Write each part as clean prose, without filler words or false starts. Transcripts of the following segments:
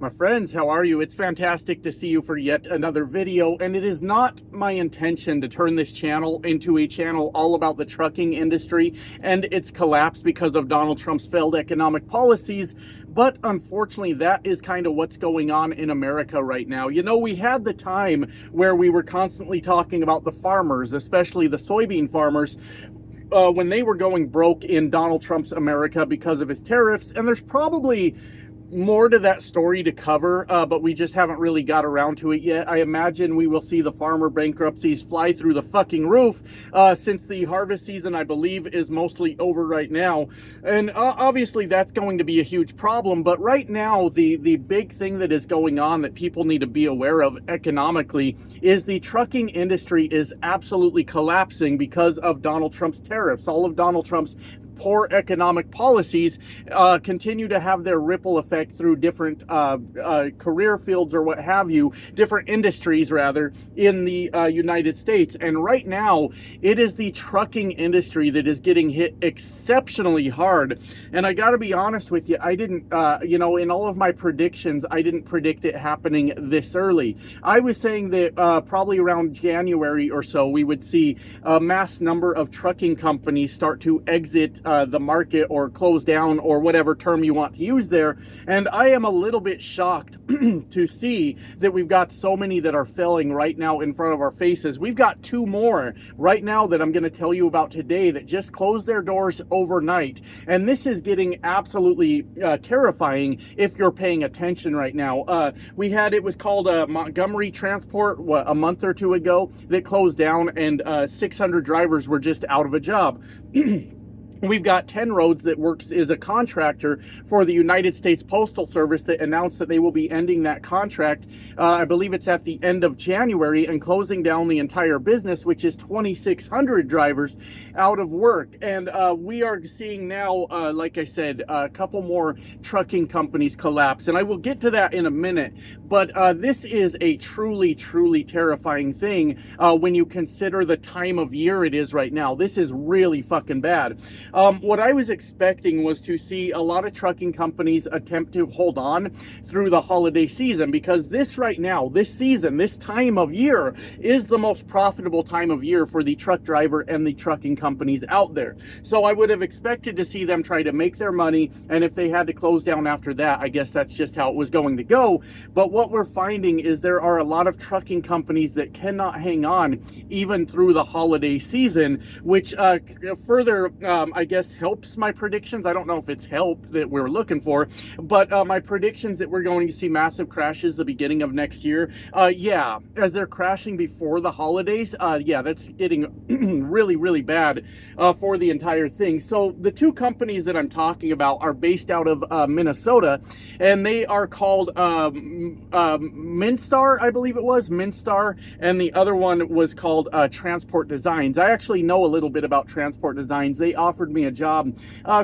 My friends, how are you? It's fantastic to see you for yet another video, and it is not my intention to turn this channel into a channel all about the trucking industry and its collapse because of Donald Trump's failed economic policies, but unfortunately that is kind of what's going on in America right now. You know, we had the time where we were constantly talking about the farmers, especially the soybean farmers, when they were going broke in Donald Trump's America because of his tariffs, and there's probably more to that story to cover, but we just haven't really got around to it yet. I imagine we will see the farmer bankruptcies fly through the fucking roof since the harvest season, I believe, is mostly over right now. And obviously that's going to be a huge problem. But right now, the big thing that is going on that people need to be aware of economically is the trucking industry is absolutely collapsing because of Donald Trump's tariffs. All of Donald Trump's poor economic policies continue to have their ripple effect through different career fields or what have you, different industries rather, in the United States. And right now, it is the trucking industry that is getting hit exceptionally hard. And I gotta be honest with you, I didn't, in all of my predictions, I didn't predict it happening this early. I was saying that probably around January or so, we would see a mass number of trucking companies start to exit the market or close down, or whatever term you want to use there. And I am a little bit shocked to see that we've got so many that are failing right now in front of our faces. We've got two more right now that I'm going to tell you about today that just closed their doors overnight. And this is getting absolutely terrifying if you're paying attention right now. It was called Montgomery Transport, a month or two ago, that closed down, and 600 drivers were just out of a job. We've got 10 Roads that works as a contractor for the United States Postal Service that announced that they will be ending that contract. I believe it's at the end of January, and closing down the entire business, which is 2,600 drivers out of work. And we are seeing now, like I said, a couple more trucking companies collapse. And I will get to that in a minute. But this is a truly, truly terrifying thing when you consider the time of year it is right now. This is really fucking bad. What I was expecting was to see a lot of trucking companies attempt to hold on through the holiday season, because this right now, this season, this time of year is the most profitable time of year for the truck driver and the trucking companies out there. So I would have expected to see them try to make their money, and if they had to close down after that, I guess that's just how it was going to go. But what we're finding is there are a lot of trucking companies that cannot hang on even through the holiday season, which further I guess helps my predictions. I don't know if it's help that we're looking for, but my predictions that we're going to see massive crashes the beginning of next year, yeah, as they're crashing before the holidays, yeah, that's getting really, really bad for the entire thing. So the two companies that I'm talking about are based out of Minnesota, and they are called Minstar, I believe it was, Minstar, and the other one was called Transport Designs. I actually know a little bit about Transport Designs. They offered me a job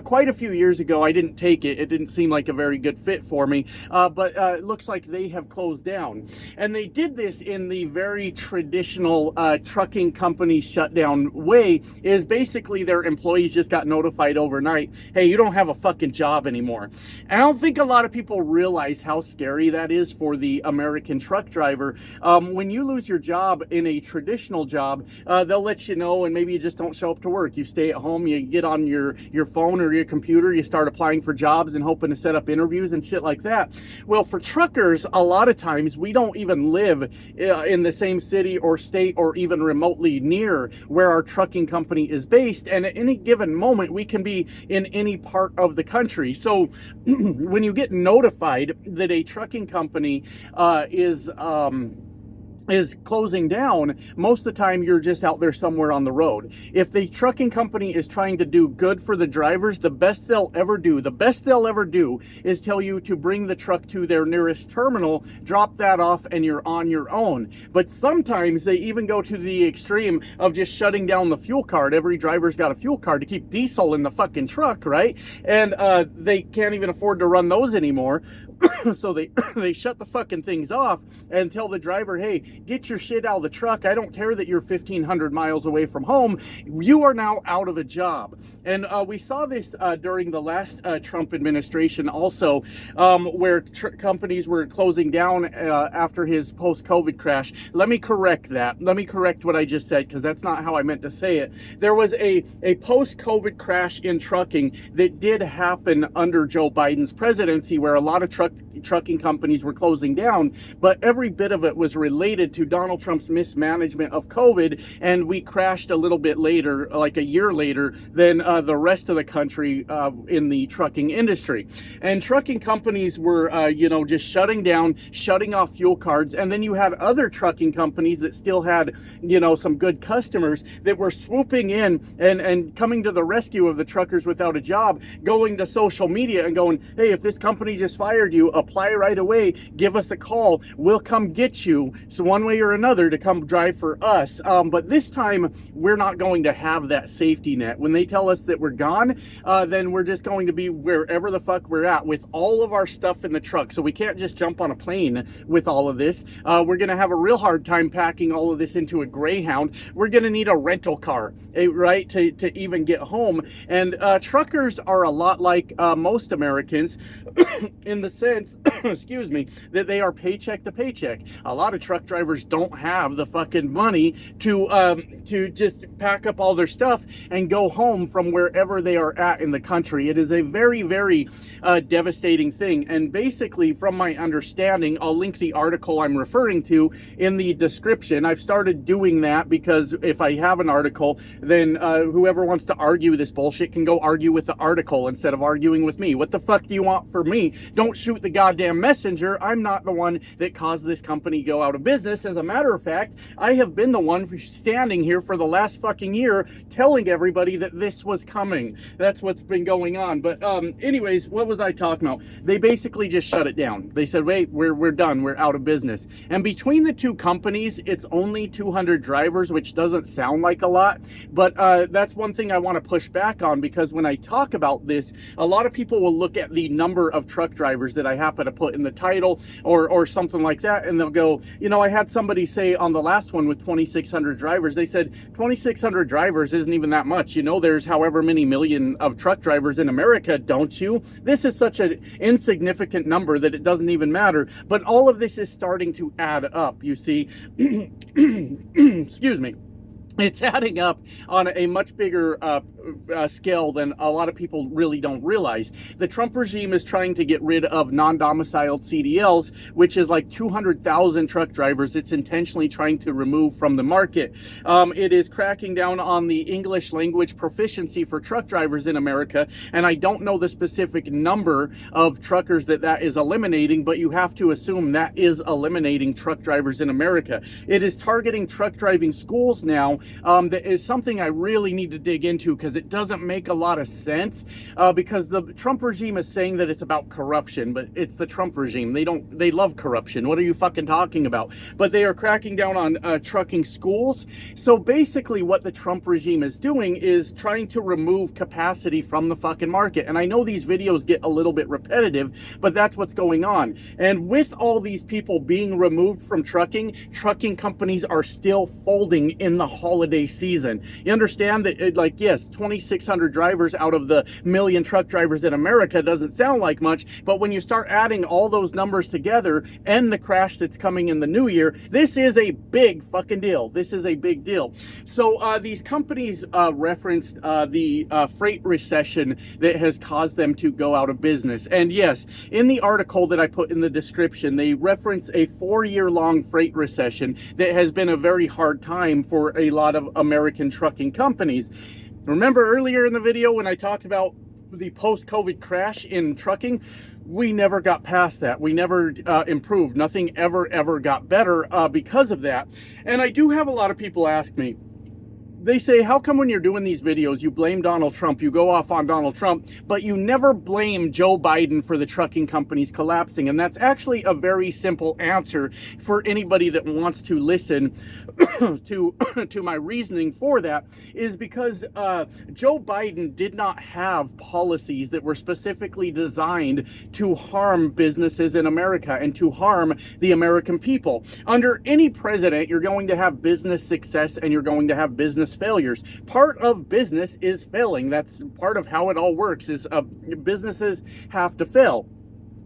quite a few years ago. I didn't take it. It didn't seem like a very good fit for me, but it looks like they have closed down. And they did this in the very traditional trucking company shutdown way, is basically their employees just got notified overnight, hey, you don't have a fucking job anymore. And I don't think a lot of people realize how scary that is for the American truck driver. When you lose your job in a traditional job, they'll let you know, and maybe you just don't show up to work. You stay at home, you get on your phone or your computer, you start applying for jobs and hoping to set up interviews and shit like that. Well, for truckers, a lot of times we don't even live in the same city or state or even remotely near where our trucking company is based, and at any given moment we can be in any part of the country. So when you get notified that a trucking company is closing down, most of the time you're just out there somewhere on the road. If the trucking company is trying to do good for the drivers, the best they'll ever do is tell you to bring the truck to their nearest terminal, drop that off, and you're on your own. But sometimes they even go to the extreme of just shutting down the fuel card. Every driver's got a fuel card to keep diesel in the fucking truck, right? And they can't even afford to run those anymore. So they shut the fucking things off and tell the driver, hey, get your shit out of the truck. I don't care that you're 1,500 miles away from home. You are now out of a job. And we saw this during the last Trump administration also, where companies were closing down after his post-COVID crash. Let me correct that. Let me correct what I just said, because that's not how I meant to say it. There was a post-COVID crash in trucking that did happen under Joe Biden's presidency, where a lot of trucking companies were closing down, but every bit of it was related to Donald Trump's mismanagement of COVID, and we crashed a little bit later, like a year later, than the rest of the country in the trucking industry. And trucking companies were, just shutting down, shutting off fuel cards, and then you had other trucking companies that still had, some good customers that were swooping in and coming to the rescue of the truckers without a job, going to social media and going, hey, if this company just fired you, apply right away, give us a call, we'll come get you, so one way or another, to come drive for us. But this time, we're not going to have that safety net. When they tell us that we're gone, then we're just going to be wherever the fuck we're at with all of our stuff in the truck. So we can't just jump on a plane with all of this. We're going to have a real hard time packing all of this into a Greyhound. We're going to need a rental car, right, to even get home. And truckers are a lot like most Americans in the sense, excuse me, that they are paycheck to paycheck. A lot of truck drivers don't have the fucking money to just pack up all their stuff and go home from wherever they are at in the country. It is a very, very devastating thing. And basically, from my understanding, I'll link the article I'm referring to in the description. I've started doing that because if I have an article, then whoever wants to argue this bullshit can go argue with the article instead of arguing with me. What the fuck do you want from me? Don't shoot the goddamn messenger. I'm not the one that caused this company go out of business. As a matter of fact, I have been the one standing here for the last fucking year telling everybody that this was coming. That's what's been going on. But anyways, what was I talking about? They basically just shut it down. They said, wait, we're done. We're out of business. And between the two companies, it's only 200 drivers, which doesn't sound like a lot. But that's one thing I want to push back on, because when I talk about this, a lot of people will look at the number of truck drivers that I happen to put in the title or something like that, and they'll go, I had somebody say on the last one with 2,600 drivers, they said 2,600 drivers isn't even that much. There's however many million of truck drivers in America, don't you? This is such an insignificant number that it doesn't even matter. But all of this is starting to add up, you see. Excuse me. It's adding up on a much bigger scale than a lot of people really don't realize. The Trump regime is trying to get rid of non-domiciled CDLs, which is like 200,000 truck drivers it's intentionally trying to remove from the market. It is cracking down on the English language proficiency for truck drivers in America, and I don't know the specific number of truckers that is eliminating, but you have to assume that is eliminating truck drivers in America. It is targeting truck driving schools now. That is something I really need to dig into, because it doesn't make a lot of sense, because the Trump regime is saying that it's about corruption, but it's the Trump regime. They love corruption. What are you fucking talking about? But they are cracking down on trucking schools. So basically what the Trump regime is doing is trying to remove capacity from the fucking market. And I know these videos get a little bit repetitive, but that's what's going on. And with all these people being removed from trucking companies are still folding in the holiday season. You understand that, yes, 2,600 drivers out of the million truck drivers in America doesn't sound like much, but when you start adding all those numbers together and the crash that's coming in the new year, this is a big fucking deal. This is a big deal. So these companies referenced the freight recession that has caused them to go out of business. And yes, in the article that I put in the description, they reference a 4-year-long freight recession that has been a very hard time for a lot of American trucking companies. Remember earlier in the video when I talked about the post-COVID crash in trucking? We never got past that. We never improved. Nothing ever got better because of that. And I do have a lot of people ask me, they say, how come when you're doing these videos, you blame Donald Trump, you go off on Donald Trump, but you never blame Joe Biden for the trucking companies collapsing? And that's actually a very simple answer for anybody that wants to listen to my reasoning for that, is because Joe Biden did not have policies that were specifically designed to harm businesses in America and to harm the American people. Under any president, you're going to have business success and you're going to have business failures. Part of business is failing. That's part of how it all works, is businesses have to fail.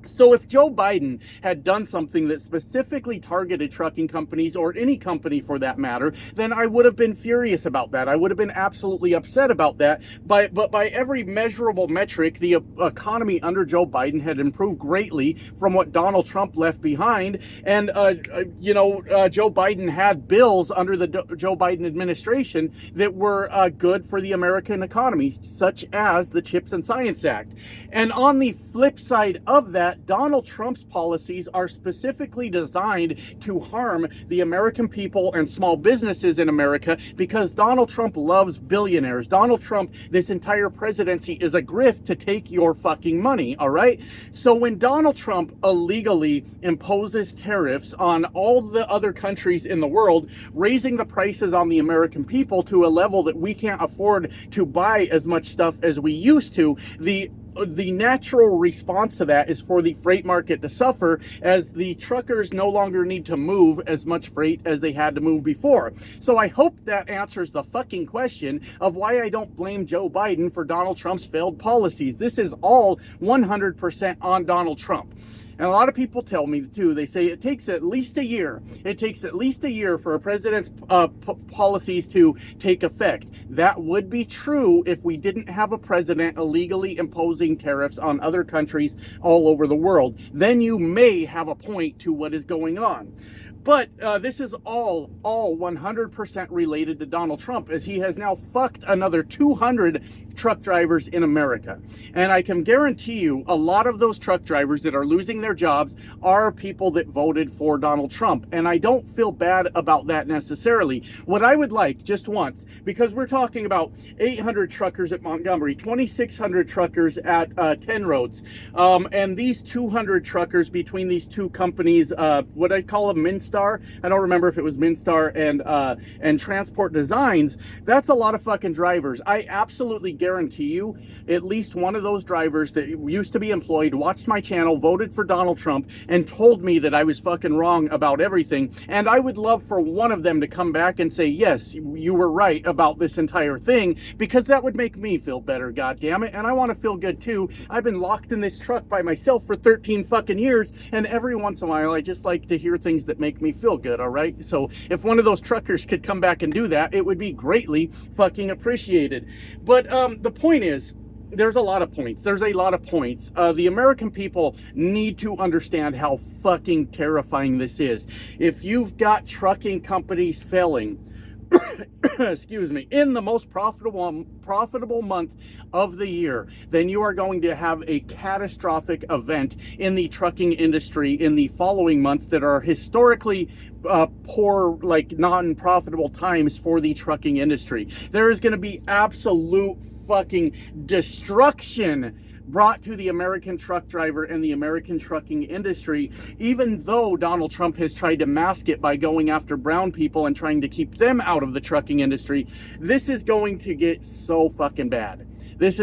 So if Joe Biden had done something that specifically targeted trucking companies, or any company for that matter, then I would have been furious about that. I would have been absolutely upset about that. But by every measurable metric, the economy under Joe Biden had improved greatly from what Donald Trump left behind. And, Joe Biden had bills under the Joe Biden administration that were good for the American economy, such as the CHIPS and Science Act. And on the flip side of that, Donald Trump's policies are specifically designed to harm the American people and small businesses in America, because Donald Trump loves billionaires. Donald Trump, this entire presidency is a grift to take your fucking money, all right? So when Donald Trump illegally imposes tariffs on all the other countries in the world, raising the prices on the American people to a level that we can't afford to buy as much stuff as we used to, the natural response to that is for the freight market to suffer, as the truckers no longer need to move as much freight as they had to move before. So I hope that answers the fucking question of why I don't blame Joe Biden for Donald Trump's failed policies. This is all 100% on Donald Trump. And a lot of people tell me too, they say it takes at least a year. It takes at least a year for a president's policies to take effect. That would be true if we didn't have a president illegally imposing tariffs on other countries all over the world. Then you may have a point to what is going on. But this is all 100% related to Donald Trump, as he has now fucked another 200 truck drivers in America. And I can guarantee you a lot of those truck drivers that are losing their jobs are people that voted for Donald Trump. And I don't feel bad about that necessarily. What I would like, just once, because we're talking about 800 truckers at Montgomery, 2,600 truckers at 10 Roads, and these 200 truckers between these two companies, what I call them, Minstar. I don't remember if it was Minstar and Transport Designs. That's a lot of fucking drivers. I absolutely guarantee you at least one of those drivers that used to be employed watched my channel, voted for Donald Trump, and told me that I was fucking wrong about everything. And I would love for one of them to come back and say, yes, you were right about this entire thing, because that would make me feel better, goddammit. And I want to feel good too. I've been locked in this truck by myself for 13 fucking years, and every once in a while I just like to hear things that make me feel good, all right? So if one of those truckers could come back and do that, it would be greatly fucking appreciated. But the point is, there's a lot of points. There's a lot of points. The American people need to understand how fucking terrifying this is. If you've got trucking companies failing, excuse me, in the most profitable month of the year, then you are going to have a catastrophic event in the trucking industry in the following months that are historically poor, like non-profitable times for the trucking industry. There is going to be absolute fucking destruction brought to the American truck driver and the American trucking industry, even though Donald Trump has tried to mask it by going after brown people and trying to keep them out of the trucking industry. This is going to get so fucking bad. It's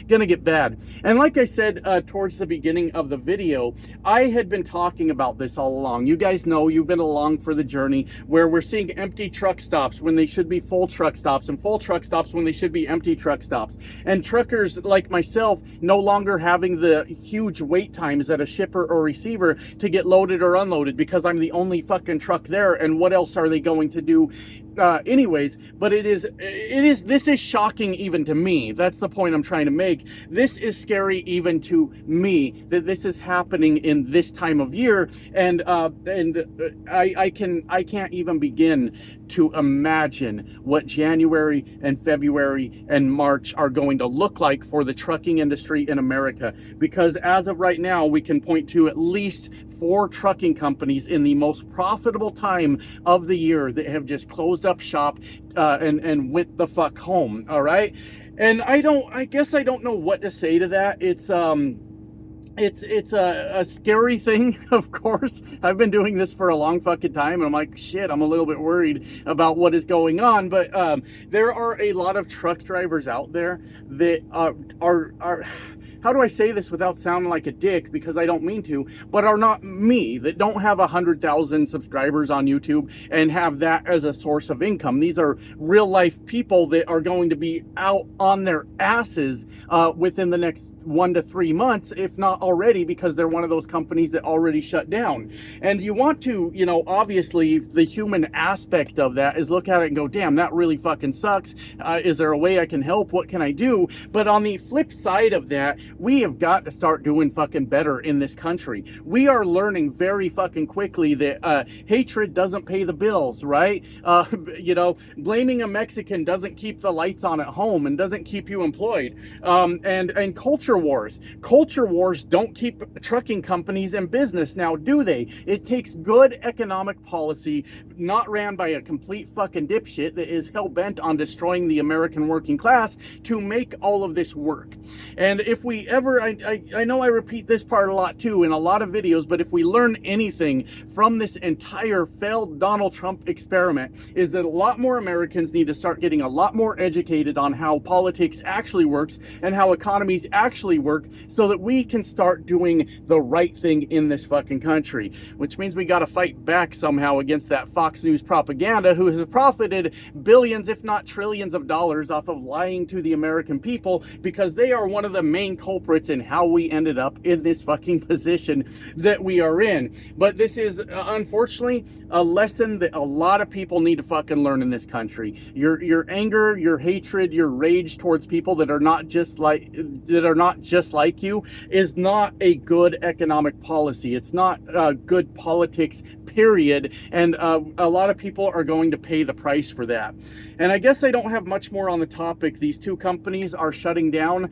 gonna get bad. And like I said towards the beginning of the video, I had been talking about this all along. You guys know, you've been along for the journey where we're seeing empty truck stops when they should be full truck stops, and full truck stops when they should be empty truck stops. And truckers like myself no longer having the huge wait times at a shipper or receiver to get loaded or unloaded because I'm the only fucking truck there, and what else are they going to do anyways? But this is shocking even to me. That's the point I'm trying to make. This is scary even to me, that this is happening in this time of year, and I can't even begin to imagine what January and February and March are going to look like for the trucking industry in America. Because as of right now, we can point to at least 4 trucking companies in the most profitable time of the year that have just closed up shop and went the fuck home. All right. And I guess I don't know what to say to that. It's a scary thing, of course. I've been doing this for a long fucking time, and I'm like, shit, I'm a little bit worried about what is going on. But there are a lot of truck drivers out there that are how do I say this without sounding like a dick, because I don't mean to, but are not me, that don't have 100,000 subscribers on YouTube and have that as a source of income. These are real life people that are going to be out on their asses within the next 1 to 3 months, if not already, because they're one of those companies that already shut down. And you want to, you know, obviously the human aspect of that is look at it and go, damn, that really fucking sucks. Is there a way I can help? What can I do? But on the flip side of that, we have got to start doing fucking better in this country. We are learning very fucking quickly that hatred doesn't pay the bills, right? You know, blaming a Mexican doesn't keep the lights on at home and doesn't keep you employed. And culture wars don't keep trucking companies in business now, do they? It takes good economic policy, not ran by a complete fucking dipshit that is hell-bent on destroying the American working class, to make all of this work. And if we ever, I know I repeat this part a lot too in a lot of videos, but if we learn anything from this entire failed Donald Trump experiment, is that a lot more Americans need to start getting a lot more educated on how politics actually works and how economies actually work, so that we can start doing the right thing in this fucking country. Which means we got to fight back somehow against that Fox News propaganda, who has profited billions, if not trillions of dollars off of lying to the American people, because they are one of the main culprits in how we ended up in this fucking position that we are in. But this is unfortunately a lesson that a lot of people need to fucking learn in this country. Your anger, your hatred, your rage towards people that are not just like you is not a good economic policy. It's not good politics, period. And a lot of people are going to pay the price for that. And I guess I don't have much more on the topic. These 2 companies are shutting down.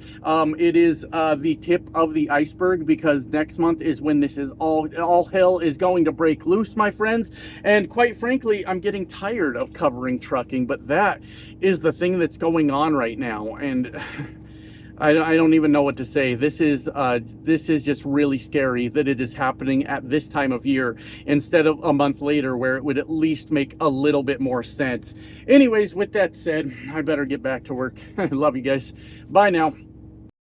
It is the tip of the iceberg, because next month is when this is all hell is going to break loose, my friends. And quite frankly, I'm getting tired of covering trucking, but that is the thing that's going on right now. And I don't even know what to say. This is just really scary that it is happening at this time of year instead of a month later, where it would at least make a little bit more sense. Anyways, with that said, I better get back to work. I love you guys. Bye now.